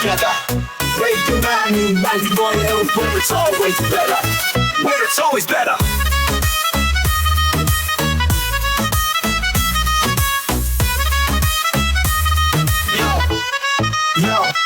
together. Radio 91 where it's always better. Where it's always better. Yo.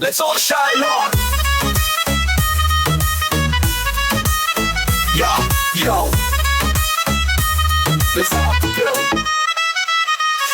Let's all shine on Yo Let's all go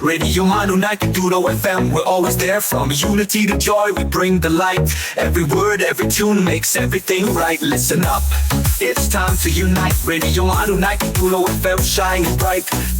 Radio Manu 92 FM we're always there from unity to joy we bring the light every word every tune makes everything right listen up it's time to unite Radio Manu 92 FM shining bright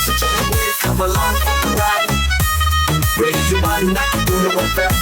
so come along for the ride Radio Manu 92 FM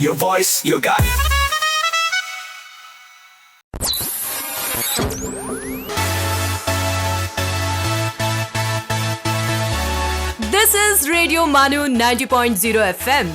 Your voice, your guide This is Radio Manu 90.0 FM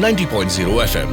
90.0 FM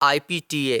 IPTA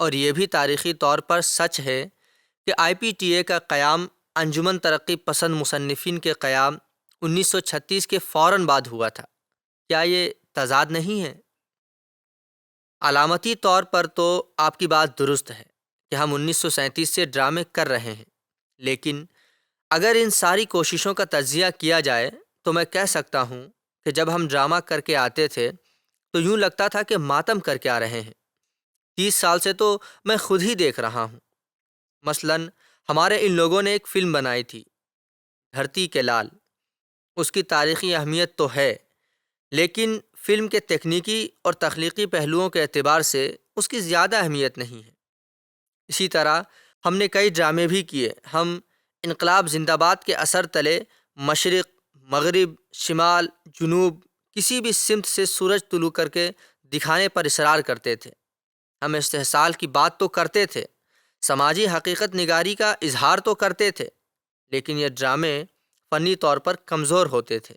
اور یہ بھی تاریخی طور پر سچ ہے کہ آئی P T A کا قیام انجمن ترقی پسند مصنفین کے قیام 1936 کے فوراً بعد ہوا تھا۔ کیا یہ تضاد نہیں ہے؟ علامتی طور پر تو آپ کی بات درست ہے کہ ہم 1937 سے ڈرامے کر رہے ہیں، لیکن اگر ان ساری کوششوں کا تجزیہ کیا جائے تو میں کہہ سکتا ہوں کہ جب ہم ڈرامہ کر کے آتے تھے تو یوں لگتا تھا کہ ماتم کر کے آ رہے ہیں۔ 30 سال سے تو میں خود ہی دیکھ رہا ہوں۔ مثلاً ہمارے ان لوگوں نے ایک فلم بنائی تھی، دھرتی کے لال۔ اس کی تاریخی اہمیت تو ہے، لیکن فلم کے تکنیکی اور تخلیقی پہلوؤں کے اعتبار سے اس کی زیادہ اہمیت نہیں ہے۔ اسی طرح ہم نے کئی ڈرامے بھی کیے۔ ہم انقلاب زندہ باد کے اثر تلے مشرق، مغرب، شمال، جنوب، کسی بھی سمت سے سورج طلوع کر کے دکھانے پر اصرار کرتے تھے۔ ہم استحصال کی بات تو کرتے تھے، سماجی حقیقت نگاری کا اظہار تو کرتے تھے، لیکن یہ ڈرامے فنی طور پر کمزور ہوتے تھے۔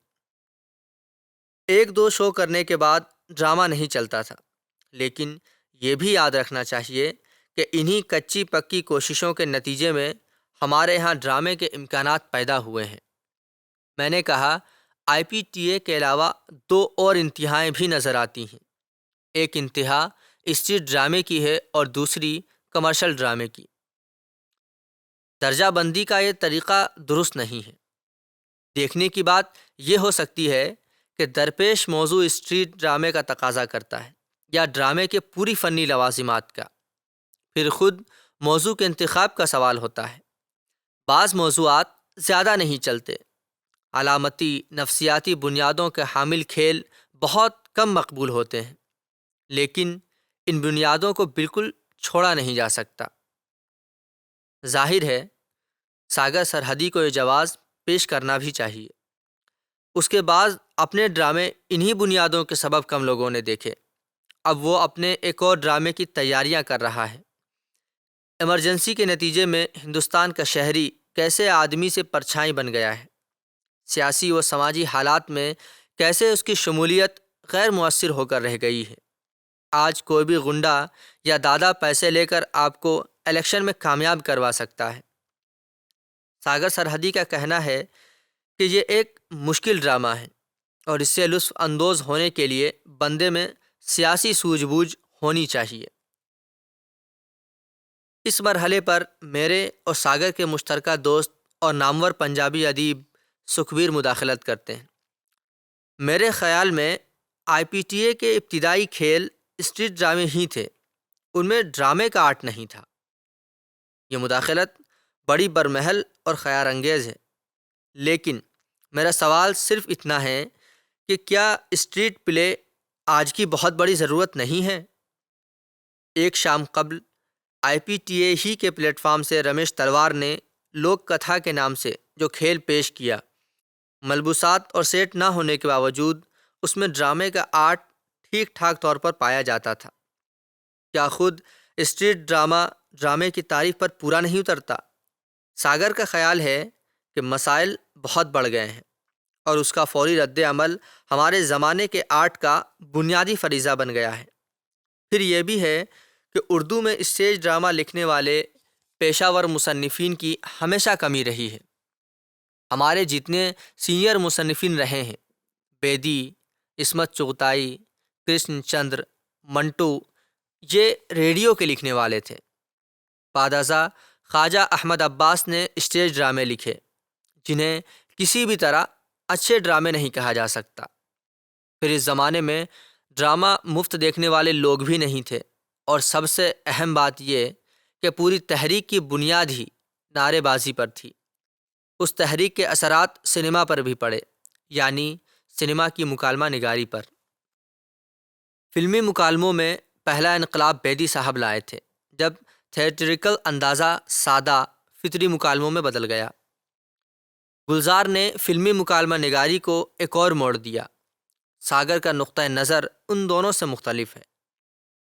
ایک دو شو کرنے کے بعد ڈرامہ نہیں چلتا تھا، لیکن یہ بھی یاد رکھنا چاہیے کہ انہی کچی پکی کوششوں کے نتیجے میں ہمارے ہاں ڈرامے کے امکانات پیدا ہوئے ہیں۔ میں نے کہا آئی پی ٹی اے کے علاوہ دو اور انتہائیں بھی نظر آتی ہیں۔ ایک انتہا اسٹریٹ ڈرامے کی ہے اور دوسری کمرشل ڈرامے کی۔ درجہ بندی کا یہ طریقہ درست نہیں ہے۔ دیکھنے کی بات یہ ہو سکتی ہے کہ درپیش موضوع اسٹریٹ ڈرامے کا تقاضا کرتا ہے یا ڈرامے کے پوری فنی لوازمات کا۔ پھر خود موضوع کے انتخاب کا سوال ہوتا ہے۔ بعض موضوعات زیادہ نہیں چلتے، علامتی نفسیاتی بنیادوں کے حامل کھیل بہت کم مقبول ہوتے ہیں، لیکن ان بنیادوں کو بالکل چھوڑا نہیں جا سکتا۔ ظاہر ہے ساگر سرحدی کو یہ جواز پیش کرنا بھی چاہیے۔ اس کے بعد اپنے ڈرامے انہی بنیادوں کے سبب کم لوگوں نے دیکھے۔ اب وہ اپنے ایک اور ڈرامے کی تیاریاں کر رہا ہے۔ ایمرجنسی کے نتیجے میں ہندوستان کا شہری کیسے آدمی سے پرچھائی بن گیا ہے، سیاسی و سماجی حالات میں کیسے اس کی شمولیت غیر مؤثر ہو کر رہ گئی ہے۔ آج کوئی بھی غنڈہ یا دادا پیسے لے کر آپ کو الیکشن میں کامیاب کروا سکتا ہے۔ ساگر سرحدی کا کہنا ہے کہ یہ ایک مشکل ڈرامہ ہے اور اس سے لطف اندوز ہونے کے لیے بندے میں سیاسی سوجھ بوجھ ہونی چاہیے۔ اس مرحلے پر میرے اور ساگر کے مشترکہ دوست اور نامور پنجابی ادیب سکھبیر مداخلت کرتے ہیں۔ میرے خیال میں آئی پی ٹی اے کے ابتدائی کھیل اسٹریٹ ڈرامے ہی تھے، ان میں ڈرامے کا آرٹ نہیں تھا۔ یہ مداخلت بڑی برمحل اور خیال انگیز ہے، لیکن میرا سوال صرف اتنا ہے کہ کیا اسٹریٹ پلے آج کی بہت بڑی ضرورت نہیں ہے؟ ایک شام قبل آئی پی ٹی اے ہی کے پلیٹ فارم سے رمیش تلوار نے لوک کتھا کے نام سے جو کھیل پیش کیا، ملبوسات اور سیٹ نہ ہونے کے باوجود اس میں ڈرامے کا آرٹ ٹھیک ٹھاک طور پر پایا جاتا تھا۔ کیا خود اسٹریٹ ڈرامے کی تعریف پر پورا نہیں اترتا؟ ساگر کا خیال ہے کہ مسائل بہت بڑھ گئے ہیں اور اس کا فوری رد عمل ہمارے زمانے کے آرٹ کا بنیادی فریضہ بن گیا ہے۔ پھر یہ بھی ہے کہ اردو میں اسٹیج ڈرامہ لکھنے والے پیشہ ور مصنفین کی ہمیشہ کمی رہی ہے۔ ہمارے جتنے سینئر مصنفین رہے ہیں، بیدی، عصمت چغتائی، کرشن چندر، منٹو، یہ ریڈیو کے لکھنے والے تھے۔ بعد ازاں خواجہ احمد عباس نے اسٹیج ڈرامے لکھے جنہیں کسی بھی طرح اچھے ڈرامے نہیں کہا جا سکتا۔ پھر اس زمانے میں ڈرامہ مفت دیکھنے والے لوگ بھی نہیں تھے، اور سب سے اہم بات یہ کہ پوری تحریک کی بنیاد ہی نعرے بازی پر تھی۔ اس تحریک کے اثرات سنیما پر بھی پڑے، یعنی سنیما کی مکالمہ نگاری پر۔ فلمی مکالموں میں پہلا انقلاب بیدی صاحب لائے تھے، جب تھیٹریکل اندازہ سادہ فطری مکالموں میں بدل گیا۔ گلزار نے فلمی مکالمہ نگاری کو ایک اور موڑ دیا۔ ساگر کا نقطہ نظر ان دونوں سے مختلف ہے۔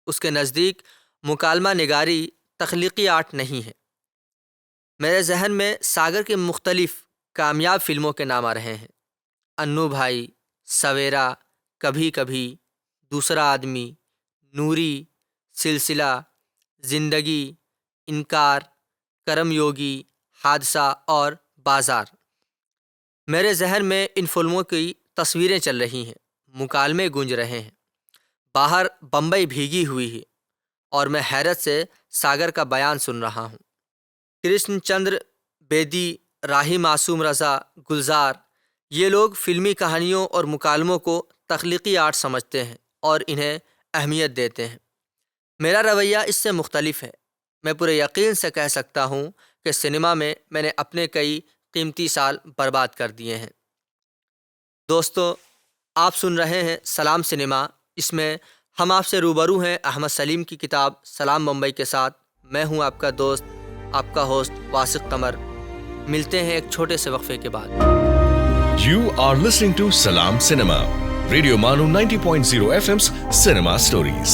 اس کے نزدیک مکالمہ نگاری تخلیقی آرٹ نہیں ہے۔ میرے ذہن میں ساگر کے مختلف کامیاب فلموں کے نام آ رہے ہیں: انو بھائی، سویرا، کبھی کبھی، دوسرا آدمی، نوری، سلسلہ، زندگی، انکار، کرم یوگی، حادثہ اور بازار۔ میرے ذہن میں ان فلموں کی تصویریں چل رہی ہیں، مکالمے گونج رہے ہیں، باہر بمبئی بھیگی ہوئی ہے اور میں حیرت سے ساگر کا بیان سن رہا ہوں۔ کرشن چندر بیدی، راہی معصوم رضا، گلزار، یہ لوگ فلمی کہانیوں اور مکالموں کو تخلیقی آرٹ سمجھتے ہیں اور انہیں اہمیت دیتے ہیں۔ میرا رویہ اس سے مختلف ہے۔ میں پورے یقین سے کہہ سکتا ہوں کہ سنیما میں نے اپنے کئی قیمتی سال برباد کر دیے ہیں۔ دوستو، آپ سن رہے ہیں سلام سنیما۔ اس میں ہم آپ سے روبرو ہیں احمد سلیم کی کتاب سلام بمبئی کے ساتھ۔ میں ہوں آپ کا دوست، آپ کا ہوسٹ واسق قمر۔ ملتے ہیں ایک چھوٹے سے وقفے کے بعد۔ You are listening to Salam Cinema, Radio Manu 90.0 FM's Cinema Stories.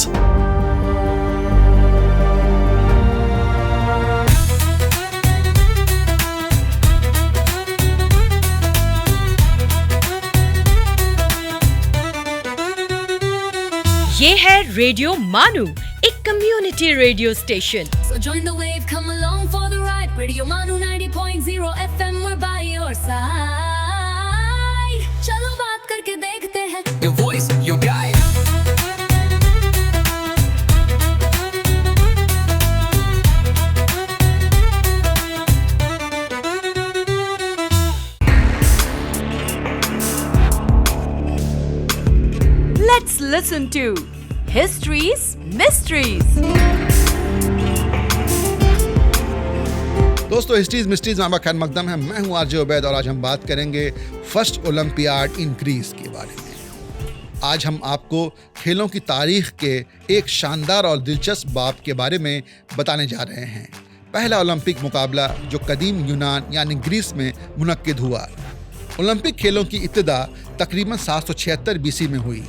یہ ہے ریڈیو مانو، ایک community radio station. So join the wave, come along for the ride. Radio Manu 90.0 FM, we're by your side. چلو بات کر کے دیکھتے ہیں. Your voice, your guide. Let's listen to History's Mysteries. دوستو، ہسٹریز مسٹریز میں آپ کا خیر مقدم ہے۔ میں ہوں RJ عبید اور آج ہم بات کریں گے فرسٹ اولمپیاڈ ان گریس کے بارے میں۔ آج ہم آپ کو کھیلوں کی تاریخ کے ایک شاندار اور دلچسپ باب کے بارے میں بتانے جا رہے ہیں۔ پہلا اولمپک مقابلہ جو قدیم یونان یعنی گریس میں منعقد ہوا۔ اولمپک کھیلوں کی ابتدا تقریباً 776 BC میں ہوئی۔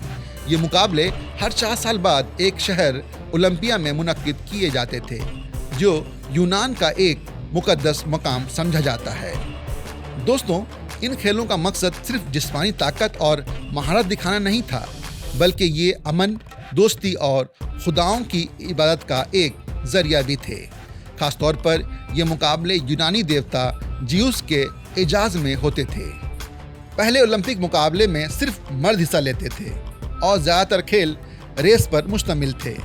یہ مقابلے ہر 4 سال بعد ایک شہر اولمپیا میں منعقد کیے جاتے تھے، جو یونان کا ایک مقدس مقام سمجھا جاتا ہے۔ دوستوں، ان کھیلوں کا مقصد صرف جسمانی طاقت اور مہارت دکھانا نہیں تھا، بلکہ یہ امن، دوستی اور خداؤں کی عبادت کا ایک ذریعہ بھی تھے۔ خاص طور پر یہ مقابلے یونانی دیوتا زیوس کے اعزاز میں ہوتے تھے۔ پہلے اولمپک مقابلے میں صرف مرد حصہ لیتے تھے اور زیادہ تر کھیل ریس پر مشتمل تھے۔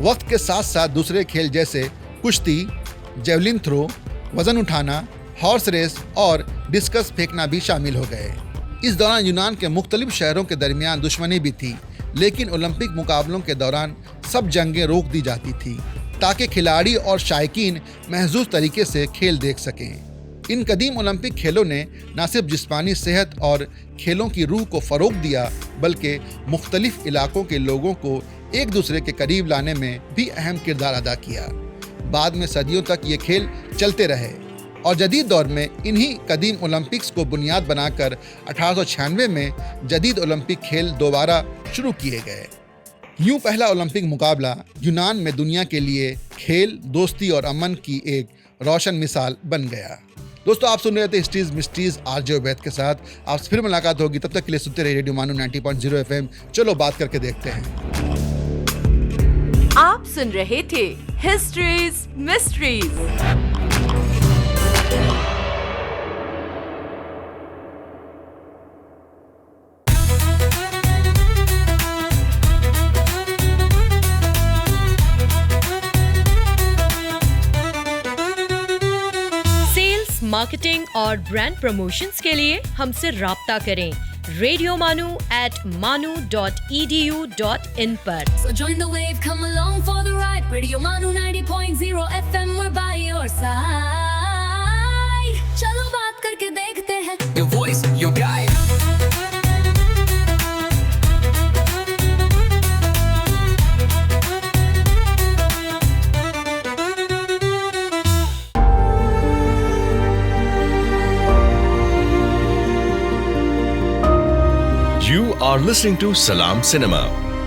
وقت کے ساتھ ساتھ دوسرے کھیل جیسے کشتی، جیولن تھرو، وزن اٹھانا، ہارس ریس اور ڈسکس پھینکنا بھی شامل ہو گئے۔ اس دوران یونان کے مختلف شہروں کے درمیان دشمنی بھی تھی، لیکن اولمپک مقابلوں کے دوران سب جنگیں روک دی جاتی تھیں تاکہ کھلاڑی اور شائقین محظوظ طریقے سے کھیل دیکھ سکیں۔ ان قدیم اولمپک کھیلوں نے نہ صرف جسمانی صحت اور کھیلوں کی روح کو فروغ دیا، بلکہ مختلف علاقوں کے لوگوں کو ایک دوسرے کے قریب لانے میں بھی اہم کردار ادا کیا۔ بعد میں صدیوں تک یہ کھیل چلتے رہے اور جدید دور میں انہی قدیم اولمپکس کو بنیاد بنا کر 1896 میں جدید اولمپک کھیل دوبارہ شروع کیے گئے۔ یوں پہلا اولمپک مقابلہ یونان میں دنیا کے لیے کھیل، دوستی اور امن کی ایک روشن مثال بن گیا۔ دوستو، آپ سن رہے تھے ہسٹریز مسٹریز RJ عبید کے ساتھ۔ آپ سے پھر ملاقات ہوگی، تب تک کے لیے سنتے رہیے ریڈیو مانو 90.0 FM۔ چلو بات کر کے دیکھتے ہیں۔ آپ سن رہے تھے ہسٹریز مسٹریز۔ سیلز، مارکیٹنگ اور برانڈ پروموشنز کے لیے ہم سے رابطہ کریں radiomanu@manu.edu.in per. So join the wave, come along for the ride. Radio Manu 90.0 FM, we're by your side. چلو بات کر کے دیکھتے ہیں. Your voice, your guide. You are listening to Salam Cinema,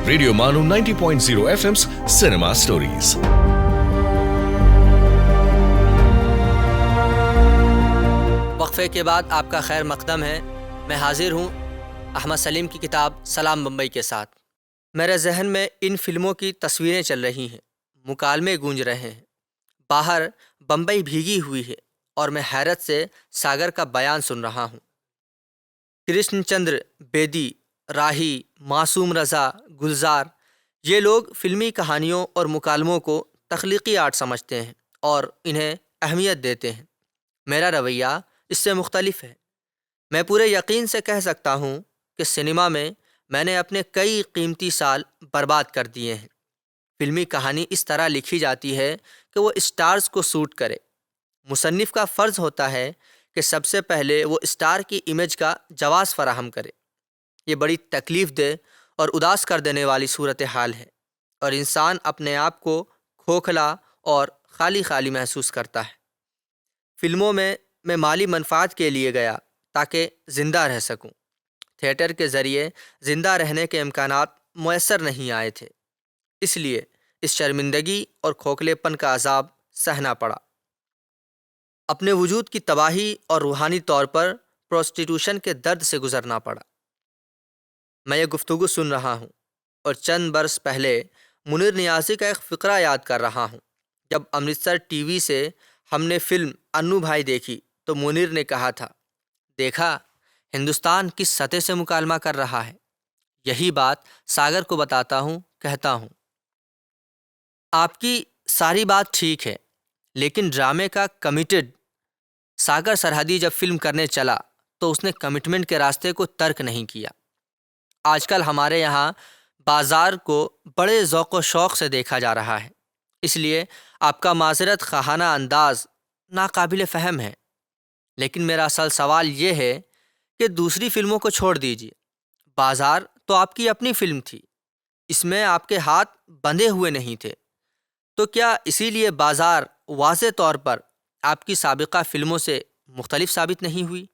Radio Manu 90.0 FM's Cinema Stories. وقفے کے بعد آپ کا خیر مقدم ہے۔ میں حاضر ہوں احمد سلیم کی کتاب سلام بمبئی کے ساتھ۔ میرے ذہن میں ان فلموں کی تصویریں چل رہی ہیں، مکالمے گونج رہے ہیں، باہر بمبئی بھیگی ہوئی ہے اور میں حیرت سے ساگر کا بیان سن رہا ہوں۔ کرشن چندر بیدی، راہی، معصوم رضا، گلزار، یہ لوگ فلمی کہانیوں اور مکالموں کو تخلیقی آرٹ سمجھتے ہیں اور انہیں اہمیت دیتے ہیں۔ میرا رویہ اس سے مختلف ہے۔ میں پورے یقین سے کہہ سکتا ہوں کہ سنیما میں نے اپنے کئی قیمتی سال برباد کر دیے ہیں۔ فلمی کہانی اس طرح لکھی جاتی ہے کہ وہ اسٹارز کو سوٹ کرے۔ مصنف کا فرض ہوتا ہے کہ سب سے پہلے وہ اسٹار کی امیج کا جواز فراہم کرے۔ یہ بڑی تکلیف دہ اور اداس کر دینے والی صورتحال ہے، اور انسان اپنے آپ کو کھوکھلا اور خالی خالی محسوس کرتا ہے۔ فلموں میں مالی منفعت کے لیے گیا تاکہ زندہ رہ سکوں۔ تھیٹر کے ذریعے زندہ رہنے کے امکانات میسر نہیں آئے تھے، اس لیے اس شرمندگی اور کھوکھلے پن کا عذاب سہنا پڑا۔ اپنے وجود کی تباہی اور روحانی طور پر پروسٹیٹیوشن کے درد سے گزرنا پڑا۔ میں یہ گفتگو سن رہا ہوں اور چند برس پہلے منیر نیازی کا ایک فقرہ یاد کر رہا ہوں۔ جب امرتسر ٹی وی سے ہم نے فلم انو بھائی دیکھی تو منیر نے کہا تھا، دیکھا ہندوستان کس سطح سے مکالمہ کر رہا ہے۔ یہی بات ساگر کو بتاتا ہوں، کہتا ہوں، آپ کی ساری بات ٹھیک ہے، لیکن ڈرامے کا کمیٹڈ ساگر سرحدی جب فلم کرنے چلا تو اس نے کمٹمنٹ کے راستے کو ترک نہیں کیا۔ آج کل ہمارے یہاں بازار کو بڑے ذوق و شوق سے دیکھا جا رہا ہے، اس لیے آپ کا معذرت خواہانہ انداز ناقابل فہم ہے۔ لیکن میرا اصل سوال یہ ہے کہ دوسری فلموں کو چھوڑ دیجیے۔ بازار تو آپ کی اپنی فلم تھی، اس میں آپ کے ہاتھ بندھے ہوئے نہیں تھے، تو کیا اسی لیے بازار واضح طور پر آپ کی سابقہ فلموں سے مختلف ثابت نہیں ہوئی؟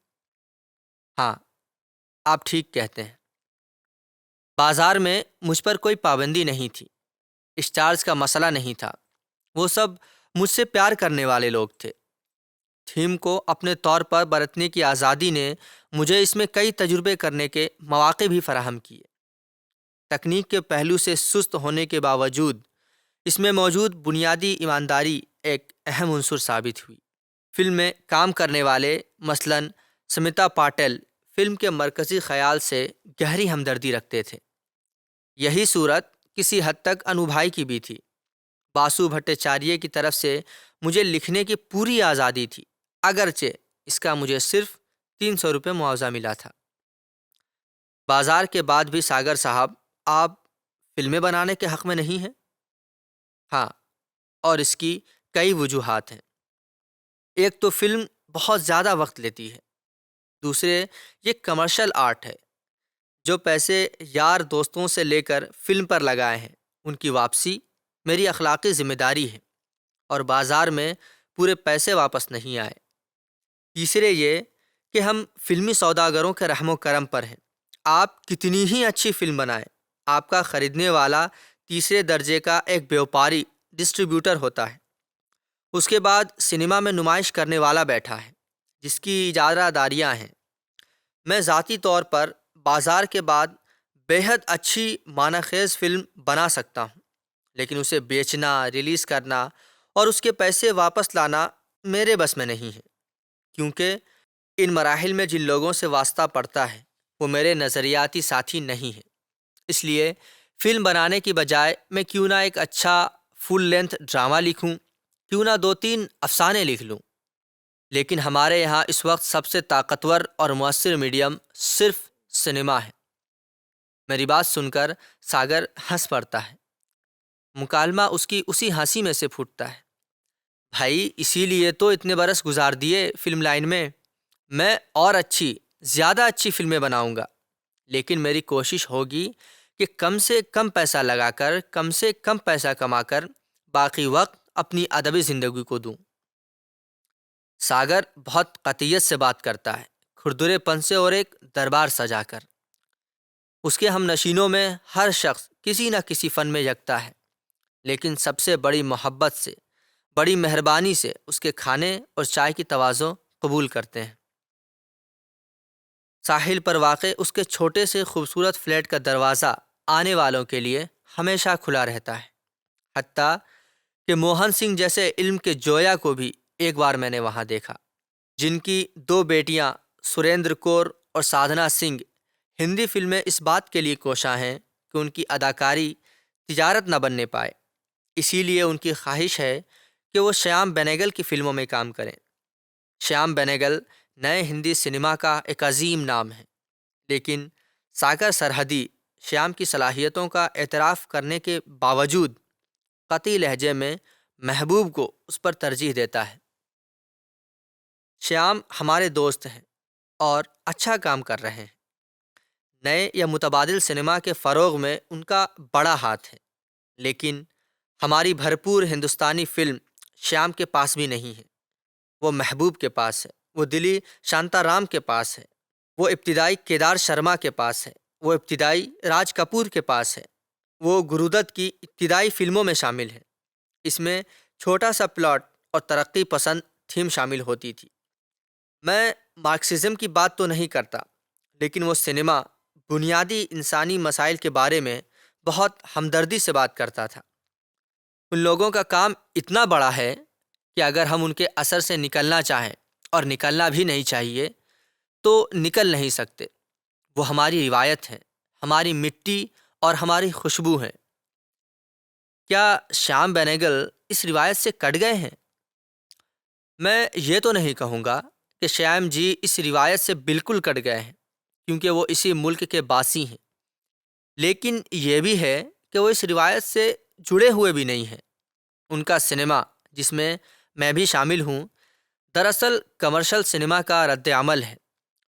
ہاں، آپ ٹھیک کہتے ہیں۔ بازار میں مجھ پر کوئی پابندی نہیں تھی، اسٹارز کا مسئلہ نہیں تھا، وہ سب مجھ سے پیار کرنے والے لوگ تھے۔ تھیم کو اپنے طور پر برتنے کی آزادی نے مجھے اس میں کئی تجربے کرنے کے مواقع بھی فراہم کیے۔ تکنیک کے پہلو سے سست ہونے کے باوجود اس میں موجود بنیادی ایمانداری ایک اہم عنصر ثابت ہوئی۔ فلم میں کام کرنے والے مثلاً سمیتا پاٹل فلم کے مرکزی خیال سے گہری ہمدردی رکھتے تھے۔ یہی صورت کسی حد تک انو بھائی کی بھی تھی۔ باسو بھٹاچاریہ کی طرف سے مجھے لکھنے کی پوری آزادی تھی، اگرچہ اس کا مجھے صرف 300 روپے معاوضہ ملا تھا۔ بازار کے بعد بھی ساگر صاحب آپ فلمیں بنانے کے حق میں نہیں ہیں؟ ہاں، اور اس کی کئی وجوہات ہیں۔ ایک تو فلم بہت زیادہ وقت لیتی ہے، دوسرے یہ کمرشل آرٹ ہے۔ جو پیسے یار دوستوں سے لے کر فلم پر لگائے ہیں ان کی واپسی میری اخلاقی ذمہ داری ہے، اور بازار میں پورے پیسے واپس نہیں آئے۔ تیسرے یہ کہ ہم فلمی سوداگروں کے رحم و کرم پر ہیں۔ آپ کتنی ہی اچھی فلم بنائیں، آپ کا خریدنے والا تیسرے درجے کا ایک بیوپاری ڈسٹریبیوٹر ہوتا ہے۔ اس کے بعد سنیما میں نمائش کرنے والا بیٹھا ہے جس کی اجارہ داریاں ہیں۔ میں ذاتی طور پر بازار کے بعد بے حد اچھی معنی خیز فلم بنا سکتا ہوں، لیکن اسے بیچنا، ریلیز کرنا اور اس کے پیسے واپس لانا میرے بس میں نہیں ہے، کیونکہ ان مراحل میں جن لوگوں سے واسطہ پڑتا ہے وہ میرے نظریاتی ساتھی نہیں ہیں۔ اس لیے فلم بنانے کی بجائے میں کیوں نہ ایک اچھا فل لینتھ ڈرامہ لکھوں، کیوں نہ 2-3 افسانے لکھ لوں۔ لیکن ہمارے یہاں اس وقت سب سے طاقتور اور مؤثر میڈیم صرف سنیما ہے۔ میری بات سن کر ساگر ہنس پڑتا ہے۔ مکالمہ اس کی اسی ہنسی میں سے پھوٹتا ہے۔ بھائی، اسی لیے تو اتنے برس گزار دیے فلم لائن میں اور اچھی، زیادہ اچھی فلمیں بناؤں گا، لیکن میری کوشش ہوگی کہ کم سے کم پیسہ لگا کر، کم سے کم پیسہ کما کر باقی وقت اپنی ادبی زندگی کو دوں۔ ساگر بہت قطعیت سے بات کرتا ہے، کھردرے پن سے اور ایک دربار سجا کر۔ اس کے ہم نشینوں میں ہر شخص کسی نہ کسی فن میں یکتا ہے، لیکن سب سے بڑی محبت سے، بڑی مہربانی سے اس کے کھانے اور چائے کی تواضع قبول کرتے ہیں۔ ساحل پر واقع اس کے چھوٹے سے خوبصورت فلیٹ کا دروازہ آنے والوں کے لیے ہمیشہ کھلا رہتا ہے، حتیٰ کہ موہن سنگھ جیسے علم کے جویا کو بھی ایک بار میں نے وہاں دیکھا، جن کی 2 بیٹیاں سریندر کور اور سادھنا سنگھ ہندی فلمیں اس بات کے لیے کوشاں ہیں کہ ان کی اداکاری تجارت نہ بننے پائے، اسی لیے ان کی خواہش ہے کہ وہ شیام بینیگل کی فلموں میں کام کریں۔ شیام بینیگل نئے ہندی سنیما کا ایک عظیم نام ہے، لیکن ساگر سرحدی شیام کی صلاحیتوں کا اعتراف کرنے کے باوجود قطعی لہجے میں محبوب کو اس پر ترجیح دیتا ہے۔ شیام ہمارے دوست ہیں اور اچھا کام کر رہے ہیں۔ نئے یا متبادل سنیما کے فروغ میں ان کا بڑا ہاتھ ہے، لیکن ہماری بھرپور ہندوستانی فلم شیام کے پاس بھی نہیں ہے۔ وہ محبوب کے پاس ہے، وہ دلی شانتا رام کے پاس ہے، وہ ابتدائی کیدار شرما کے پاس ہے، وہ ابتدائی راج کپور کے پاس ہے، وہ گرودت کی ابتدائی فلموں میں شامل ہے۔ اس میں چھوٹا سا پلاٹ اور ترقی پسند تھیم شامل ہوتی تھی۔ میں مارکسزم کی بات تو نہیں کرتا، لیکن وہ سنیما بنیادی انسانی مسائل کے بارے میں بہت ہمدردی سے بات کرتا تھا۔ ان لوگوں کا کام اتنا بڑا ہے کہ اگر ہم ان کے اثر سے نکلنا چاہیں، اور نکلنا بھی نہیں چاہیے، تو نکل نہیں سکتے۔ وہ ہماری روایت ہے، ہماری مٹی اور ہماری خوشبو ہے۔ کیا شیام بینیگل اس روایت سے کٹ گئے ہیں؟ میں یہ تو نہیں کہوں گا کہ شیام جی اس روایت سے بالکل کٹ گئے ہیں، کیونکہ وہ اسی ملک کے باسی ہیں، لیکن یہ بھی ہے کہ وہ اس روایت سے جڑے ہوئے بھی نہیں ہیں۔ ان کا سنیما، جس میں میں بھی شامل ہوں، دراصل کمرشل سنیما کا رد عمل ہے،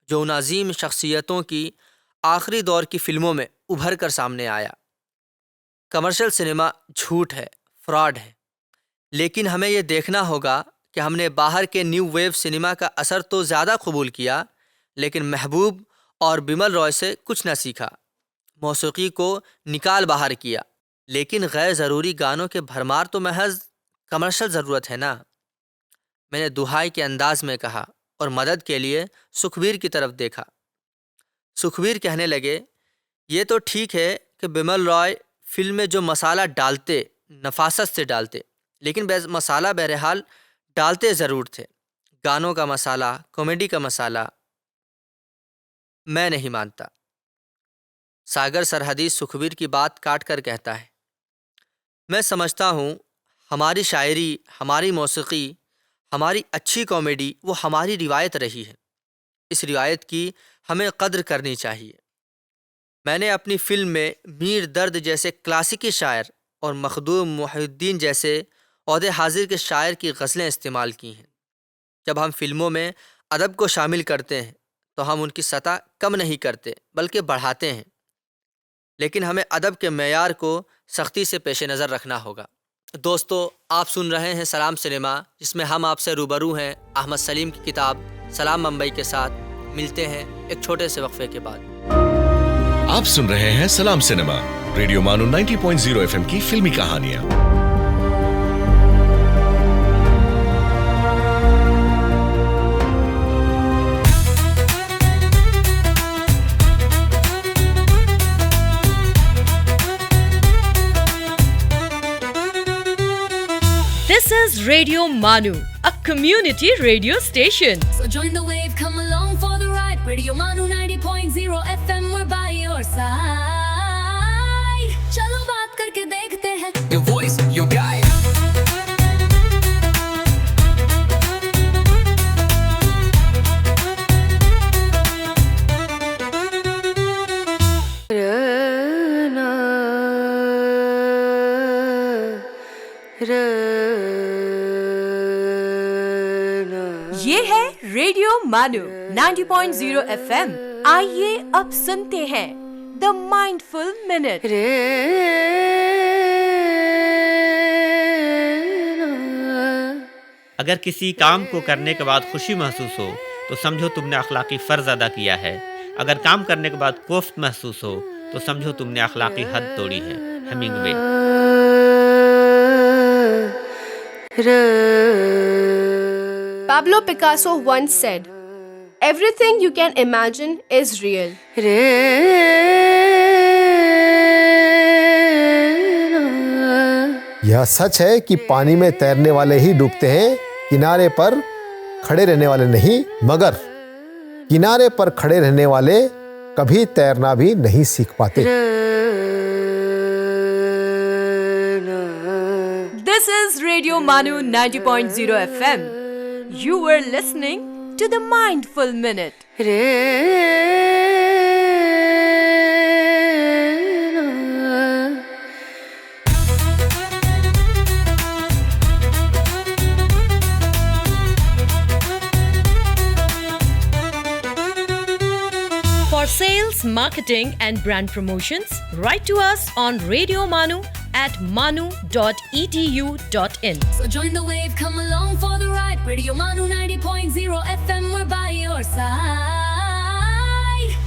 جو ان عظیم شخصیتوں کی آخری دور کی فلموں میں ابھر کر سامنے آیا۔ کمرشل سنیما جھوٹ ہے، فراڈ ہے، لیکن ہمیں یہ دیکھنا ہوگا کہ ہم نے باہر کے نیو ویو سنیما کا اثر تو زیادہ قبول کیا، لیکن محبوب اور بمل رائے سے کچھ نہ سیکھا۔ موسیقی کو نکال باہر کیا، لیکن غیر ضروری گانوں کے بھرمار تو محض کمرشل ضرورت ہے نا۔ میں نے دہائی کے انداز میں کہا اور مدد کے لیے سکھبیر کی طرف دیکھا۔ سکھبیر کہنے لگے، یہ تو ٹھیک ہے کہ بمل رائے فلم میں جو مسالہ ڈالتے نفاست سے ڈالتے، لیکن مسالہ بہرحال ڈالتے ضرور تھے، گانوں کا مسالہ، کامیڈی کا مسالہ۔ میں نہیں مانتا۔ ساگر سرحدی سکھبیر کی بات کاٹ کر کہتا ہے، میں سمجھتا ہوں ہماری شاعری، ہماری موسیقی، ہماری اچھی کامیڈی وہ ہماری روایت رہی ہے۔ اس روایت کی ہمیں قدر کرنی چاہیے۔ میں نے اپنی فلم میں میر درد جیسے کلاسیکی شاعر اور مخدوم محی الدین جیسے عہد حاضر کے شاعر کی غزلیں استعمال کی ہیں۔ جب ہم فلموں میں ادب کو شامل کرتے ہیں تو ہم ان کی سطح کم نہیں کرتے بلکہ بڑھاتے ہیں، لیکن ہمیں ادب کے معیار کو سختی سے پیش نظر رکھنا ہوگا۔ دوستو، آپ سن رہے ہیں سلام سنیما، جس میں ہم آپ سے روبرو ہیں احمد سلیم کی کتاب سلام ممبئی کے ساتھ۔ ملتے ہیں ایک چھوٹے سے وقفے کے بعد۔ آپ سن رہے ہیں سلام سنیما، ریڈیو مانو 90.0 FM کی فلمی کہانیاں۔ This is Radio Manu, a community radio station. So join the wave, come along for the ride. Radio Manu 90.0 FM, we're by your side. Chalo baat karke dekhte hain. Your voice, your guide. یہ ہے radio مانو 90.0 FM۔ آئیے اب سنتے ہیں دا mindful minute. اگر کسی کام کو کرنے کے بعد خوشی محسوس ہو تو سمجھو تم نے اخلاقی فرض ادا کیا ہے۔ اگر کام کرنے کے بعد کوفت محسوس ہو تو سمجھو تم نے اخلاقی حد توڑی ہے۔ Hemming way. Pablo Picasso once said, "Everything you can imagine is real." یہ سچ ہے کہ پانی میں تیرنے والے ہی ڈوبتے ہیں، کنارے پر کھڑے رہنے والے نہیں، مگر کنارے پر کھڑے رہنے والے کبھی تیرنا بھی نہیں سیکھ پاتے۔ This is Radio Manu 90.0 FM. You were listening to the Mindful Minute. For sales, marketing and brand promotions, write to us on Radio Manu at manu.edu.in. So join the wave, come along for the ride. Radio Manu 90.0 FM, we're by your side.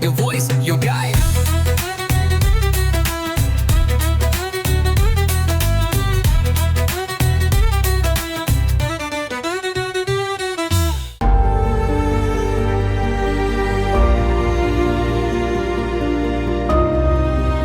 Your voice, your guide.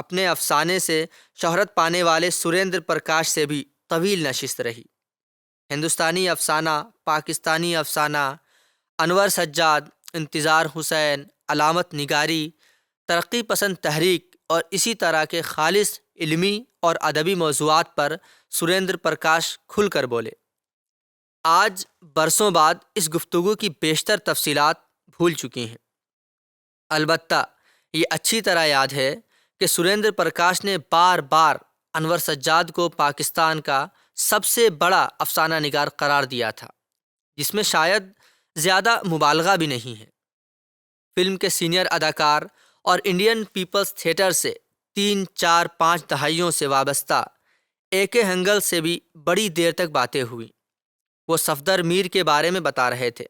اپنے افسانے سے شہرت پانے والے سریندر پرکاش سے بھی طویل نشست رہی۔ ہندوستانی افسانہ، پاکستانی افسانہ، انور سجاد، انتظار حسین، علامت نگاری، ترقی پسند تحریک اور اسی طرح کے خالص علمی اور ادبی موضوعات پر سریندر پرکاش کھل کر بولے۔ آج برسوں بعد اس گفتگو کی بیشتر تفصیلات بھول چکی ہیں، البتہ یہ اچھی طرح یاد ہے کہ سریندر پرکاش نے بار بار انور سجاد کو پاکستان کا سب سے بڑا افسانہ نگار قرار دیا تھا، جس میں شاید زیادہ مبالغہ بھی نہیں ہے۔ فلم کے سینئر اداکار اور انڈین پیپلز تھیٹر سے 3، 4، 5 دہائیوں سے وابستہ اے کے ہنگل سے بھی بڑی دیر تک باتیں ہوئیں۔ وہ صفدر میر کے بارے میں بتا رہے تھے،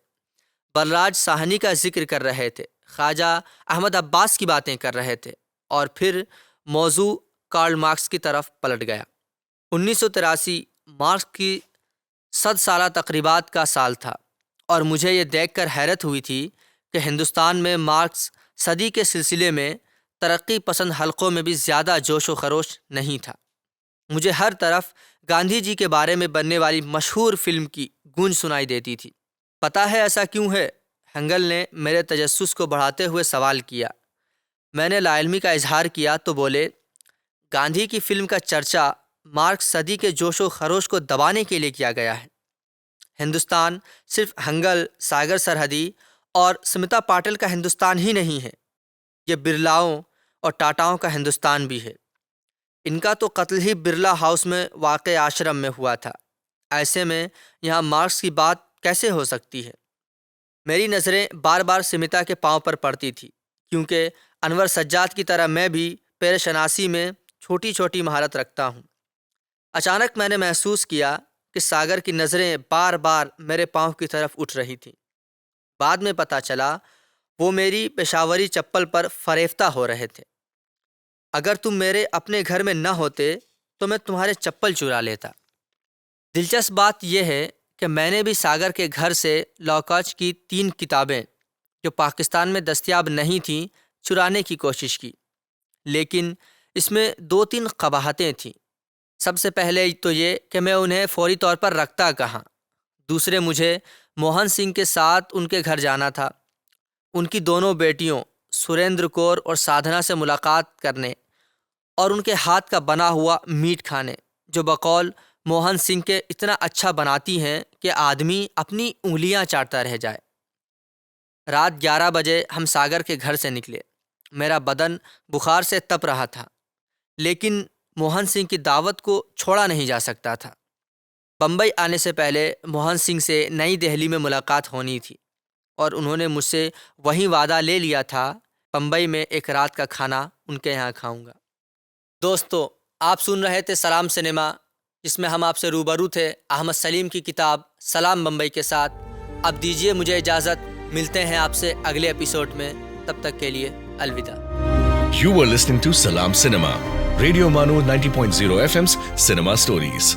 بلراج ساہنی کا ذکر کر رہے تھے، خواجہ احمد عباس کی باتیں کر رہے تھے، اور پھر موضوع کارل مارکس کی طرف پلٹ گیا۔ 1983 مارکس کی 100 سالہ تقریبات کا سال تھا، اور مجھے یہ دیکھ کر حیرت ہوئی تھی کہ ہندوستان میں مارکس صدی کے سلسلے میں ترقی پسند حلقوں میں بھی زیادہ جوش و خروش نہیں تھا۔ مجھے ہر طرف گاندھی جی کے بارے میں بننے والی مشہور فلم کی گونج سنائی دیتی تھی۔ پتہ ہے ایسا کیوں ہے؟ ہنگل نے میرے تجسس کو بڑھاتے ہوئے سوال کیا۔ میں نے لا علمی کا اظہار کیا تو بولے، گاندھی کی فلم کا چرچا مارکس صدی کے جوش و خروش کو دبانے کے لیے کیا گیا ہے۔ ہندوستان صرف ہنگل، ساگر سرحدی اور سمتا پاٹل کا ہندوستان ہی نہیں ہے، یہ برلاؤں اور ٹاٹاؤں کا ہندوستان بھی ہے۔ ان کا تو قتل ہی برلا ہاؤس میں واقع آشرم میں ہوا تھا، ایسے میں یہاں مارکس کی بات کیسے ہو سکتی ہے؟ میری نظریں بار بار سمتا کے پاؤں پر پڑتی تھی، کیونکہ انور سجاد کی طرح میں بھی پیر شناسی میں چھوٹی چھوٹی مہارت رکھتا ہوں۔ اچانک میں نے محسوس کیا کہ ساگر کی نظریں بار بار میرے پاؤں کی طرف اٹھ رہی تھیں۔ بعد میں پتہ چلا وہ میری پشاوری چپل پر فریفتہ ہو رہے تھے۔ اگر تم میرے اپنے گھر میں نہ ہوتے تو میں تمہارے چپل چرا لیتا۔ دلچسپ بات یہ ہے کہ میں نے بھی ساگر کے گھر سے لاکاچ کی 3 کتابیں جو پاکستان میں دستیاب نہیں تھیں چرانے کی کوشش کی، لیکن اس میں 2-3 قباحتیں تھیں۔ سب سے پہلے تو یہ کہ میں انہیں فوری طور پر رکھتا کہاں، دوسرے مجھے موہن سنگھ کے ساتھ ان کے گھر جانا تھا، ان کی دونوں بیٹیوں سریندر کور اور سادھنا سے ملاقات کرنے اور ان کے ہاتھ کا بنا ہوا میٹ کھانے، جو بقول موہن سنگھ کے اتنا اچھا بناتی ہیں کہ آدمی اپنی انگلیاں چاٹتا رہ جائے۔ رات 11 بجے ہم ساگر کے گھر سے نکلے۔ میرا بدن بخار سے تپ رہا تھا، لیکن موہن سنگھ کی دعوت کو چھوڑا نہیں جا سکتا تھا۔ بمبئی آنے سے پہلے موہن سنگھ سے نئی دہلی میں ملاقات ہونی تھی، اور انہوں نے مجھ سے وہیں وعدہ لے لیا تھا، بمبئی میں ایک رات کا کھانا ان کے یہاں کھاؤں گا۔ دوستو، آپ سن رہے تھے سلام سنیما، جس میں ہم آپ سے روبرو تھے احمد سلیم کی کتاب سلام بمبئی کے ساتھ۔ اب دیجیے مجھے اجازت، ملتے ہیں آپ سے اگلے ایپیسوڈ میں، تب تک کے لیے الوداع۔ You were listening to Salam Cinema, Radio Manu 90.0 FM's Cinema Stories.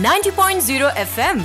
90.0 FM।